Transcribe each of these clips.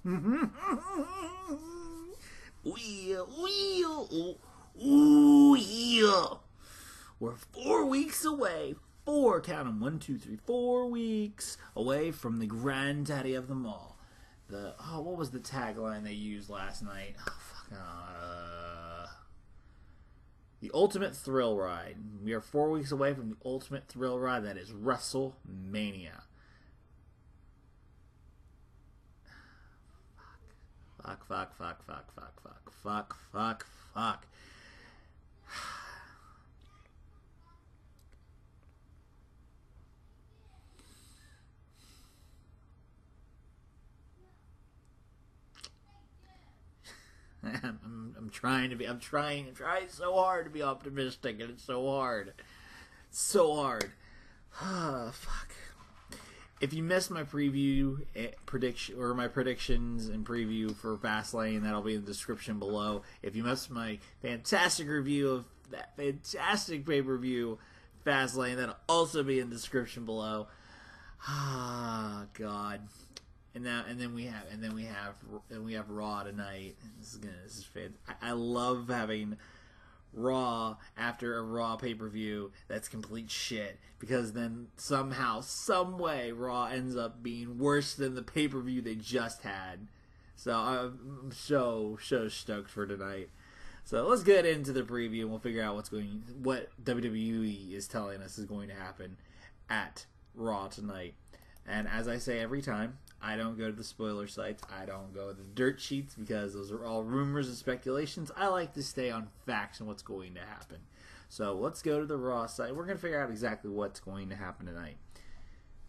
Ooh, yeah. We're 4 weeks away. Count them, 1, 2, 3, 4 weeks away from the granddaddy of them all. What was the tagline they used last night? The ultimate thrill ride. We are 4 weeks away from the ultimate thrill ride. That is WrestleMania. Fuck. I'm trying so hard to be optimistic, and it's so hard. Fuck. If you missed my preview prediction or my predictions and preview for Fastlane, that'll be in the description below. If you missed my fantastic review of that fantastic pay-per-view Fastlane, that'll also be in the description below. God. And then we have Raw tonight. This is fantastic. I love having Raw after a Raw pay-per-view that's complete shit, because then somehow, some way, Raw ends up being worse than the pay-per-view they just had. So I'm so stoked for tonight. So let's get into the preview and we'll figure out what WWE is telling us is going to happen at Raw tonight. And as I say every time, I don't go to the spoiler sites. I don't go to the dirt sheets, because those are all rumors and speculations. I like to stay on facts and what's going to happen. So let's go to the Raw site. We're going to figure out exactly what's going to happen tonight.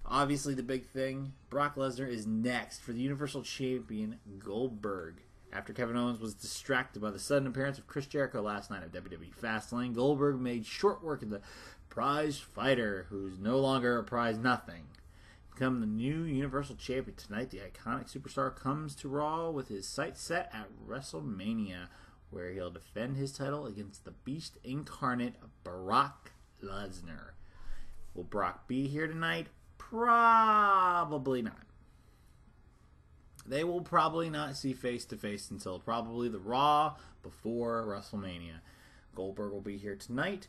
Obviously, the big thing, Brock Lesnar is next for the Universal Champion Goldberg. After Kevin Owens was distracted by the sudden appearance of Chris Jericho last night at WWE Fastlane, Goldberg made short work of the prize fighter, who's no longer a prize nothing. Become the new Universal Champion tonight, the iconic superstar comes to Raw with his sights set at WrestleMania, where he'll defend his title against the Beast incarnate, Brock Lesnar. Will Brock be here tonight? Probably not. They will probably not see face-to-face until probably the Raw before WrestleMania. Goldberg will be here tonight.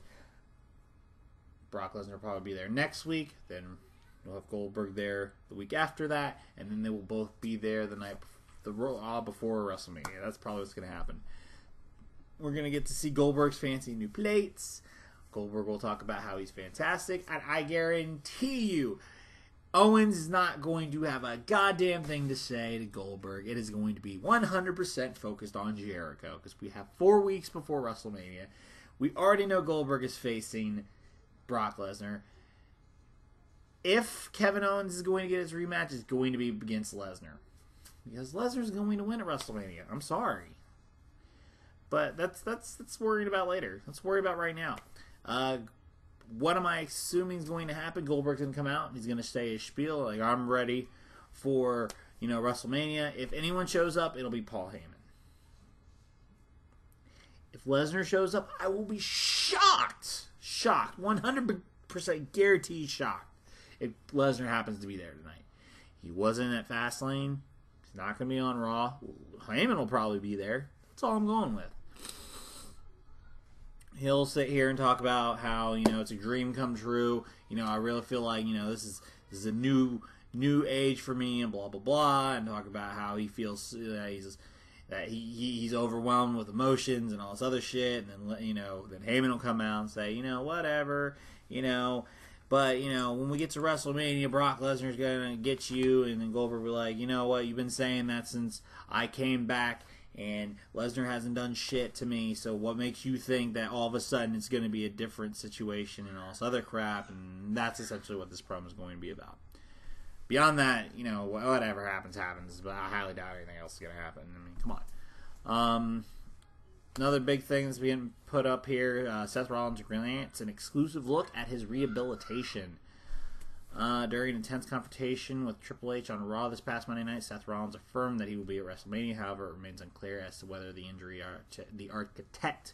Brock Lesnar will probably be there next week. Then we'll have Goldberg there the week after that, and then they will both be there the Raw before WrestleMania. That's probably what's going to happen. We're going to get to see Goldberg's fancy new plates. Goldberg will talk about how he's fantastic, and I guarantee you, Owens is not going to have a goddamn thing to say to Goldberg. It is going to be 100% focused on Jericho, because we have 4 weeks before WrestleMania. We already know Goldberg is facing Brock Lesnar. If Kevin Owens is going to get his rematch, it's going to be against Lesnar, because Lesnar's going to win at WrestleMania. I'm sorry, but that's worried about later. Let's worry about right now. What am I assuming is going to happen? Goldberg's going to come out and he's going to say his spiel, like, I'm ready for, WrestleMania. If anyone shows up, it'll be Paul Heyman. If Lesnar shows up, I will be shocked, 100% guaranteed shocked if Lesnar happens to be there tonight. He wasn't at Fastlane. He's not going to be on Raw. Heyman will probably be there. That's all I'm going with. He'll sit here and talk about how, it's a dream come true. I really feel like, this is a new age for me, and blah, blah, blah, and talk about how he feels that he's overwhelmed with emotions and all this other shit. And then, then Heyman will come out and say, whatever, but, when we get to WrestleMania, Brock Lesnar's going to get you. And then Goldberg will be like, you know what, you've been saying that since I came back, and Lesnar hasn't done shit to me, so what makes you think that all of a sudden it's going to be a different situation and all this other crap? And that's essentially what this promo is going to be about. Beyond that, whatever happens, but I highly doubt anything else is going to happen. I mean, come on. Another big thing that's being put up here, Seth Rollins grants an exclusive look at his rehabilitation. During an intense confrontation with Triple H on Raw this past Monday night, Seth Rollins affirmed that he will be at WrestleMania. However, it remains unclear as to whether the architect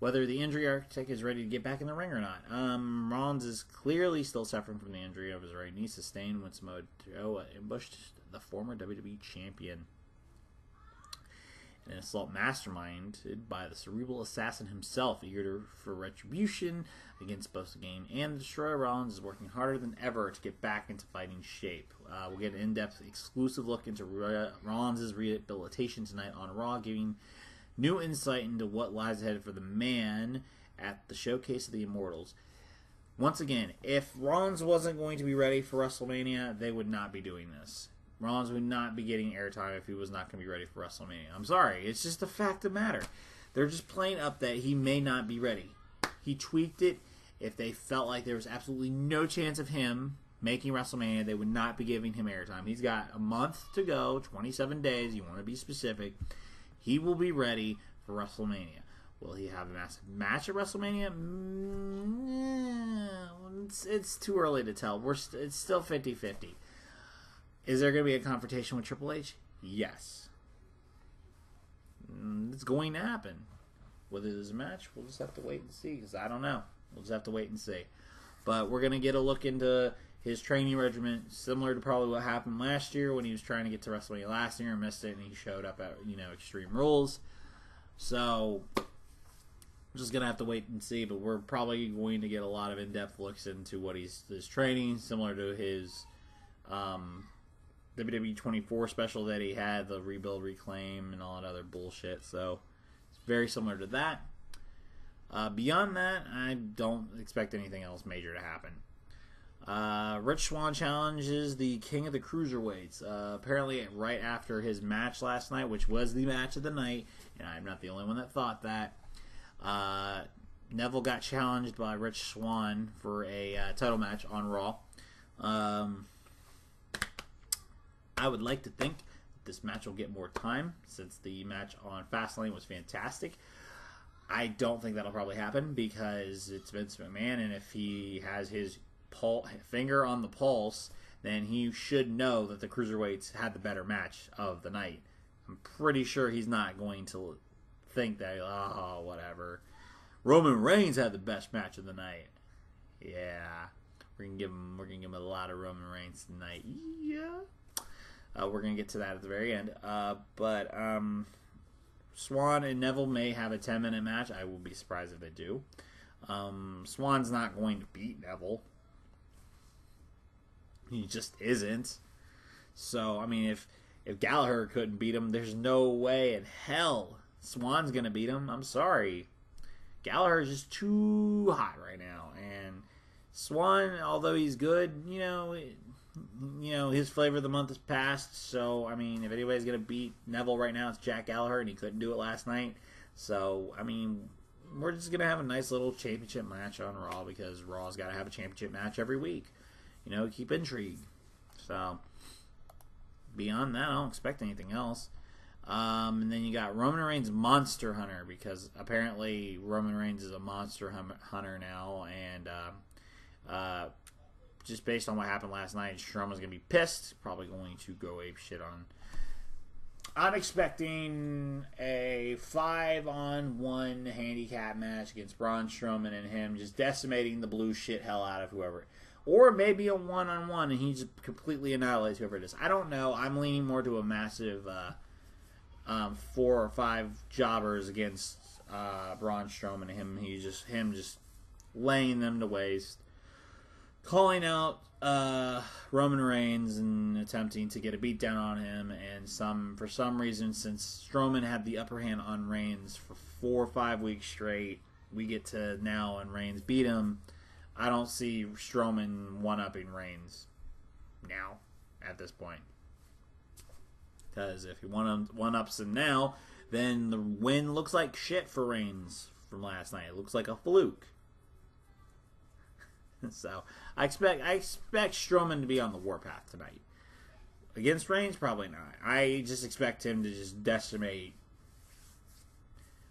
whether the injury architect is ready to get back in the ring or not. Rollins is clearly still suffering from the injury of his right knee sustained when Samoa Joe ambushed the former WWE champion. An assault masterminded by the cerebral assassin himself, eager for retribution against both the Game and the Destroyer, Rollins is working harder than ever to get back into fighting shape. We'll get an in-depth exclusive look into Rollins' rehabilitation tonight on Raw, giving new insight into what lies ahead for the man at the Showcase of the Immortals. Once again, if Rollins wasn't going to be ready for WrestleMania, they would not be doing this. Rollins would not be getting airtime if he was not going to be ready for WrestleMania. I'm sorry. It's just a fact of the matter. They're just playing up that he may not be ready. He tweaked it. If they felt like there was absolutely no chance of him making WrestleMania, they would not be giving him airtime. He's got a month to go, 27 days. You want to be specific. He will be ready for WrestleMania. Will he have a massive match at WrestleMania? It's too early to tell. It's still 50-50. Is there going to be a confrontation with Triple H? Yes. It's going to happen. Whether there's a match, we'll just have to wait and see, because I don't know. We'll just have to wait and see. But we're going to get a look into his training regimen, similar to probably what happened last year when he was trying to get to WrestleMania last year and missed it, and he showed up at Extreme Rules. So we're just going to have to wait and see, but we're probably going to get a lot of in-depth looks into what his training, similar to his WWE 24 special that he had, the Rebuild, Reclaim, and all that other bullshit. So it's very similar to that. Beyond that, I don't expect anything else major to happen. Rich Swann challenges the King of the Cruiserweights. Apparently, right after his match last night, which was the match of the night, and I'm not the only one that thought that, Neville got challenged by Rich Swann for a title match on Raw. I would like to think that this match will get more time, since the match on Fastlane was fantastic. I don't think that'll probably happen, because it's Vince McMahon, and if he has his finger on the pulse, then he should know that the Cruiserweights had the better match of the night. I'm pretty sure he's not going to think that, oh, whatever. Roman Reigns had the best match of the night. Yeah, we're gonna give him a lot of Roman Reigns tonight. Yeah. We're going to get to that at the very end. But Swann and Neville may have a 10-minute match. I will be surprised if they do. Swann's not going to beat Neville. He just isn't. So, I mean, if Gallagher couldn't beat him, there's no way in hell Swann's going to beat him. I'm sorry. Gallagher is just too hot right now. And Swann, although he's good, his flavor of the month has passed, so, I mean, if anybody's going to beat Neville right now, it's Jack Gallagher, and he couldn't do it last night. So, I mean, we're just going to have a nice little championship match on Raw, because Raw's got to have a championship match every week. Keep intrigue. So, beyond that, I don't expect anything else. And then you got Roman Reigns Monster Hunter, because apparently Roman Reigns is a Monster Hunter now, and just based on what happened last night, Strowman's going to be pissed. Probably going to go ape shit on. I'm expecting a 5-on-1 handicap match against Braun Strowman and him just decimating the blue shit hell out of whoever. Or maybe a 1-on-1 and he just completely annihilates whoever it is. I don't know. I'm leaning more to a massive 4 or 5 jobbers against Braun Strowman and him just laying them to waste. Calling out Roman Reigns and attempting to get a beatdown on him, and for some reason, since Strowman had the upper hand on Reigns for 4 or 5 weeks straight, we get to now and Reigns beat him. I don't see Strowman one-upping Reigns now at this point, because if he one-ups him now, then the win looks like shit for Reigns from last night. It looks like a fluke. So I expect Strowman to be on the warpath tonight. Against Reigns, probably not. I just expect him to just decimate,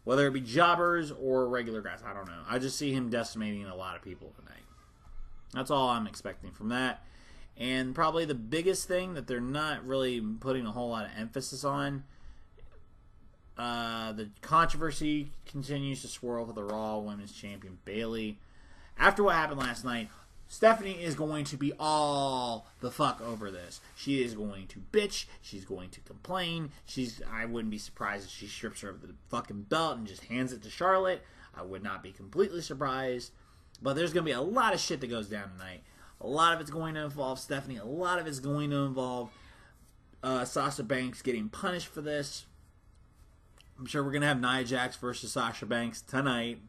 whether it be jobbers or regular guys. I don't know. I just see him decimating a lot of people tonight. That's all I'm expecting from that. And probably the biggest thing that they're not really putting a whole lot of emphasis on, The controversy continues to swirl for the Raw Women's Champion Bayley. After what happened last night, Stephanie is going to be all the fuck over this. She is going to bitch. She's going to complain. I wouldn't be surprised if she strips her of the fucking belt and just hands it to Charlotte. I would not be completely surprised. But there's going to be a lot of shit that goes down tonight. A lot of it's going to involve Stephanie. A lot of it's going to involve Sasha Banks getting punished for this. I'm sure we're going to have Nia Jax versus Sasha Banks tonight,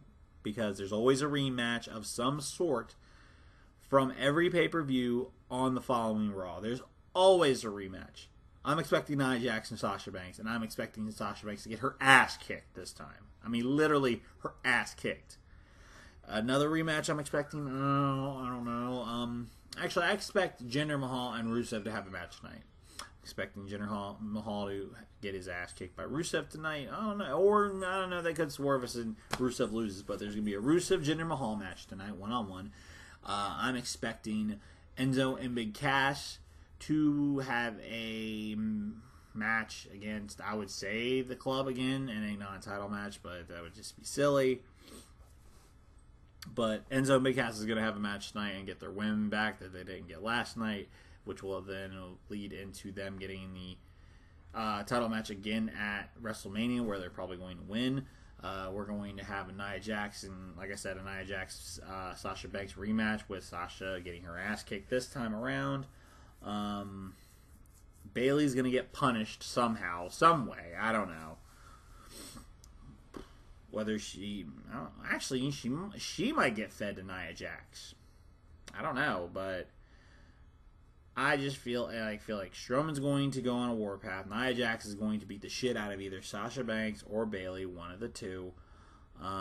because there's always a rematch of some sort from every pay-per-view on the following Raw. There's always a rematch. I'm expecting Nia Jax and Sasha Banks, and I'm expecting Sasha Banks to get her ass kicked this time. I mean, literally, her ass kicked. Another rematch I'm expecting, I don't know. Actually, I expect Jinder Mahal and Rusev to have a match tonight. Expecting Jinder Mahal to get his ass kicked by Rusev tonight. I don't know. Or, I don't know, they could swerve us and Rusev loses. But there's going to be a Rusev-Jinder Mahal match tonight, one-on-one. I'm expecting Enzo and Big Cass to have a match against, I would say, the Club again in a non-title match. But that would just be silly. But Enzo and Big Cass is going to have a match tonight and get their win back that they didn't get last night, which will then lead into them getting the title match again at WrestleMania, where they're probably going to win. We're going to have a Nia Jax, and like I said, a Nia Jax Sasha Banks rematch with Sasha getting her ass kicked this time around. Bayley's going to get punished somehow, some way. I don't know. Whether she might get fed to Nia Jax. I don't know, but I just feel like Strowman's going to go on a warpath. Nia Jax is going to beat the shit out of either Sasha Banks or Bayley, one of the two. What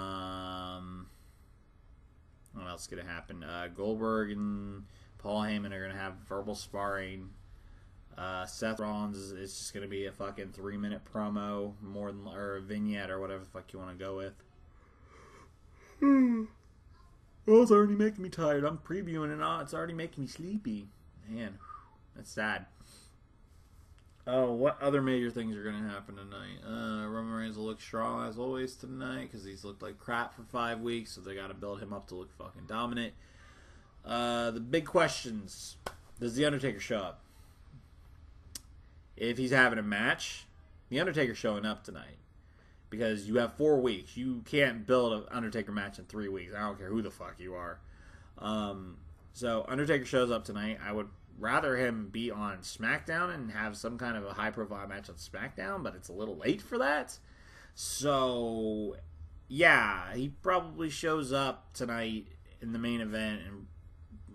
else is going to happen? Goldberg and Paul Heyman are going to have verbal sparring. Seth Rollins is just going to be a fucking 3-minute promo, or a vignette, or whatever the fuck you want to go with. Oh, it's already making me tired. I'm previewing it. It's already making me sleepy. Man, that's sad. Oh, what other major things are going to happen tonight? Roman Reigns will look strong as always tonight, because he's looked like crap for 5 weeks, so they got to build him up to look fucking dominant. The big questions. Does The Undertaker show up? If he's having a match, The Undertaker's showing up tonight. Because you have 4 weeks. You can't build an Undertaker match in 3 weeks. I don't care who the fuck you are. So, Undertaker shows up tonight. I would rather him be on SmackDown and have some kind of a high-profile match on SmackDown, but it's a little late for that. So, yeah, he probably shows up tonight in the main event and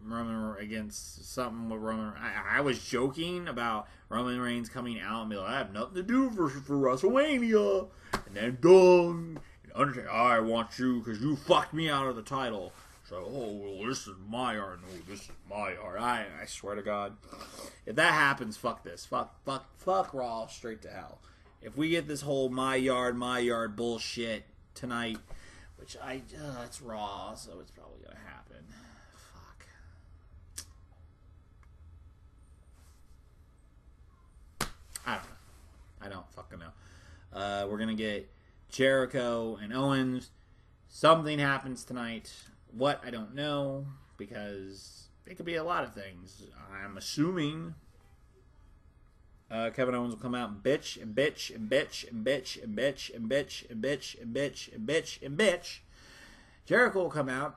Roman against something with Roman. I was joking about Roman Reigns coming out and be like, I have nothing to do for WrestleMania. And then, dong, Undertaker, I want you because you fucked me out of the title. So, oh, well, this is my art. No, this is my art. I swear to God. If that happens, fuck this. Fuck Raw straight to hell. If we get this whole my yard bullshit tonight, which it's Raw, so it's probably going to happen. I don't fucking know. We're going to get Jericho and Owens. Something happens tonight. What? I don't know. Because it could be a lot of things. I'm assuming Kevin Owens will come out and bitch and bitch and bitch and bitch and bitch and bitch and bitch and bitch and bitch and bitch. Jericho will come out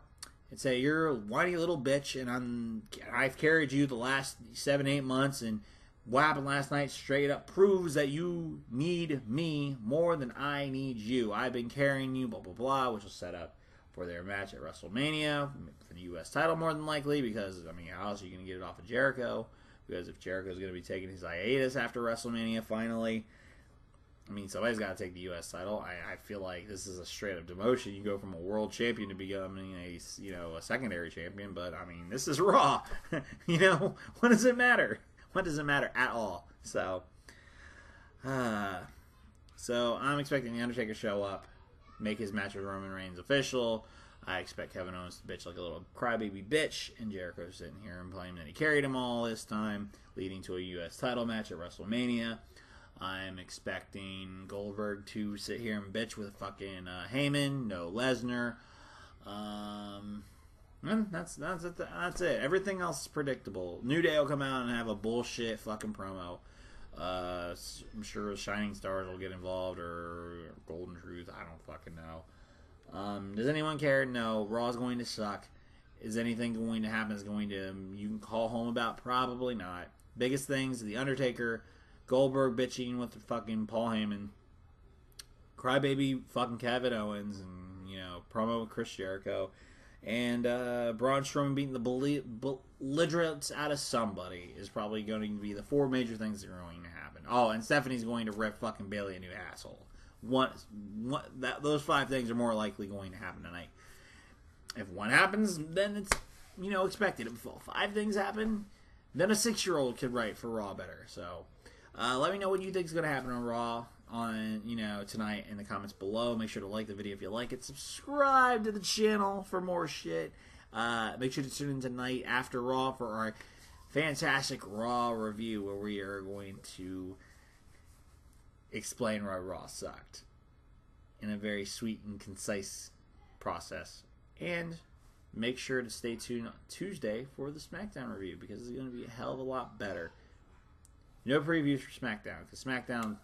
and say, you're a whiny little bitch, and I've carried you the last 7-8 months, and what happened last night straight up proves that you need me more than I need you. I've been carrying you, blah, blah, blah, which will set up for their match at WrestleMania for the U.S. title more than likely, because, I mean, how else are you going to get it off of Jericho? Because if Jericho's going to be taking his hiatus after WrestleMania finally, I mean, somebody's got to take the U.S. title. I feel like this is a straight-up demotion. You go from a world champion to becoming a secondary champion, but, I mean, this is Raw. What does it matter? What does it matter at all? So I'm expecting The Undertaker to show up, make his match with Roman Reigns official. I expect Kevin Owens to bitch like a little crybaby bitch, and Jericho sitting here and claiming that he carried him all this time, leading to a U.S. title match at WrestleMania. I'm expecting Goldberg to sit here and bitch with fucking Heyman. No Lesnar. That's it. Everything else is predictable. New Day will come out and have a bullshit fucking promo. I'm sure Shining Stars will get involved, or Golden Truth. I don't fucking know. Does anyone care? No. Raw's going to suck. Is anything going to happen? Is going to you can call home about? Probably not. Biggest things: The Undertaker, Goldberg bitching with the fucking Paul Heyman, crybaby fucking Kevin Owens, and promo with Chris Jericho. And Braun Strowman beating the belligerents out of somebody is probably going to be the 4 major things that are going to happen. Oh, and Stephanie's going to rip fucking Bayley a new asshole. Those 5 things are more likely going to happen tonight. If one happens, then it's expected. If 5 things happen, then a 6-year-old could write for Raw better. So let me know what you think is going to happen on Raw on tonight in the comments below. Make sure to like the video if you like it. Subscribe to the channel for more shit. Make sure to tune in tonight after Raw for our fantastic Raw review, where we are going to explain why Raw sucked in a very sweet and concise process. And make sure to stay tuned on Tuesday for the SmackDown review, because it's going to be a hell of a lot better. No previews for SmackDown, because SmackDown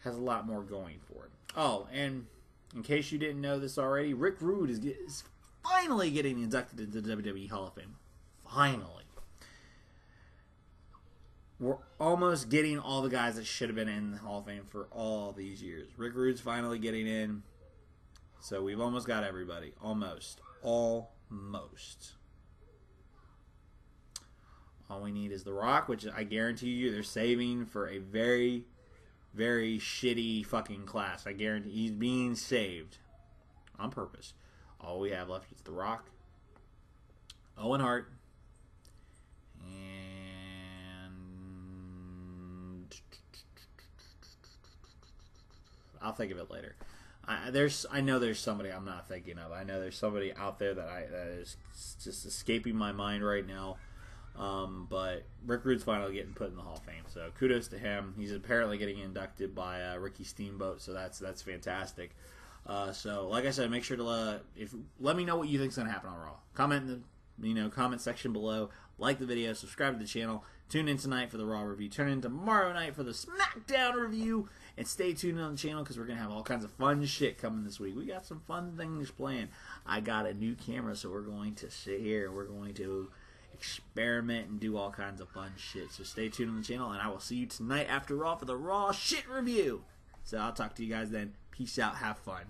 has a lot more going for it. Oh, and in case you didn't know this already, Rick Rude is finally getting inducted into the WWE Hall of Fame. Finally. We're almost getting all the guys that should have been in the Hall of Fame for all these years. Rick Rude's finally getting in. So we've almost got everybody. Almost. Almost. All we need is The Rock, which I guarantee you they're saving for a very, very shitty fucking class. I guarantee he's being saved on purpose. All we have left is The Rock, Owen Hart, and I'll think of it later. I know there's somebody I'm not thinking of. I know there's somebody out there that is just escaping my mind right now. But Rick Rude's finally getting put in the Hall of Fame, so kudos to him. He's apparently getting inducted by Ricky Steamboat, so that's fantastic. So like I said, make sure to let me know what you think's gonna happen on Raw. Comment in the comment section below. Like the video, subscribe to the channel. Tune in tonight for the Raw review. Tune in tomorrow night for the SmackDown review, and stay tuned on the channel because we're gonna have all kinds of fun shit coming this week. We got some fun things planned. I got a new camera, so we're going to sit here and we're going to experiment and do all kinds of fun shit. So stay tuned on the channel, and I will see you tonight after Raw for the Raw shit review. So I'll talk to you guys then. Peace out. Have fun.